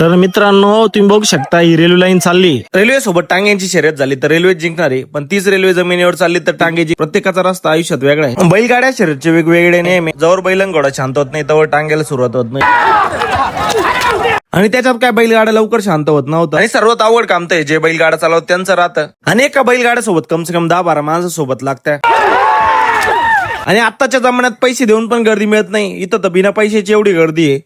तर मित्रांनो, तुम्ही बघू शकता ही रेल्वे लाईन चालली. रेल्वे सोबत टांग्यांची शर्यत झाली तर रेल्वे जिंकणार आहे, पण तीच रेल्वे जमिनीवर चालली तर टांग्याची. प्रत्येकाचा रस्ता आयुष्यात वेगळा आहे. बैलगाड्या शर्यतचे वेगवेगळे नियम आहे. जवळ बैलन घोडा शांत होत नाही तवर टांग्याला सुरुवात होत नाही. आणि त्याच्यात काय बैलगाडा लवकर शांत होत नव्हतं. आणि सर्वात आवड काम तर जे बैलगाडा चालवत त्यांचं राहतं. अनेक बैलगाड्या सोबत कम से कम 10-12 माणसं सोबत लागतात. आणि आत्ताच्या जमान्यात पैसे देऊन पण गर्दी मिळत नाही. इथं तर बिना पैशाची एवढी गर्दी आहे.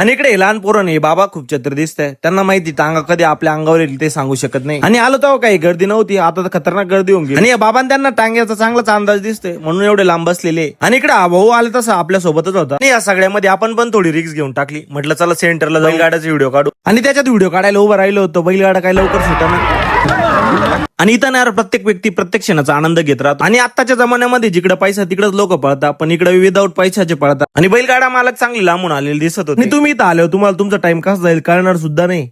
आणि इकडे लहान पोरं नाही, बाबा खूप छत्र दिसतंय. त्यांना माहिती टांगा कधी आपल्या अंगावर येईल ते सांगू शकत नाही. आणि आलो तेव्हा काही गर्दी नव्हती, आता तर खतरनाक गर्दी होऊन गेली. आणि या बाबांना त्यांना टांग्याचा चांगलाच अंदाज दिसतोय म्हणून एवढे लांब बसलेले. आणि इकडे भाऊ आले तसा आपल्या सोबतच होता. आणि या सगळ्यामध्ये आपण पण थोडी रिक्स घेऊन टाकली. म्हटलं चला सेंटरला बैलगाड्याचा व्हिडिओ काढू. आणि त्याच्यात व्हिडिओ काढायला उभं राहिलो होतो. बैलगाडा काय लवकर सुटाना. आणि इथं ना प्रत्येक व्यक्ती प्रत्येक क्षणाचा आनंद घेत राहतो. आणि आत्ताच्या जमान्यामध्ये जिकडे पैसा तिकडेच लोक पळतात, पण इकडे विदाऊट पैशाचे पळतात. आणि बैलगाडा मालक चांगली लांबून आलेले दिसत होते. आणि तुम्ही इथं आले, तुम्हाला तुमचा टाइम कसा जाईल कळणार सुद्धा नाही.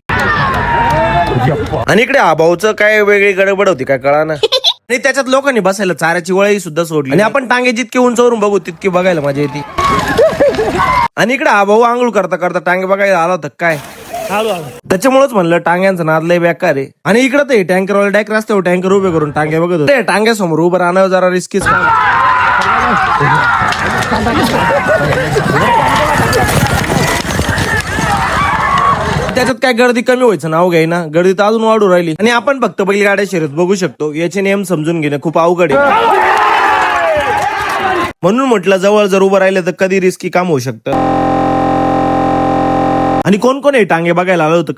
आणि इकडे भाऊचं काय वेगळी गडबड होती काय कळाना. आणि त्याच्यात लोकांनी बसायला चाऱ्याची वळी सुद्धा सोडली. आणि आपण टांगे जितके उंचावरून बघू तितकी बघायला मजा येते. आणि इकडे भाऊ आंघोळ करता करता टांगे बघायला आला होता काय. त्याच्यामुळेच म्हणलं टांग्यांचा नाद लय बेकार आहे. आणि इकडे ते टँकरवाले डायरेक्ट रस्त्यावर टँकर उभे करून टांगे बघत होते. टांग्यासमोर उभं राहणं जरा रिस्कीच काम. त्याच्यात काय गर्दी कमी व्हायचं नाव घ्यायना, गर्दी तर अजून वाढू राहिली. आणि आपण फक्त बैलगाड्या शर्यत बघू शकतो, याचे नियम समजून घेणं खूप अवघड आहे. म्हणून म्हटलं जवळ जर उभं राहिलं तर कधी रिस्की काम होऊ शकतं. आणि कोण कोण हे टांगे बघायला आलं होतं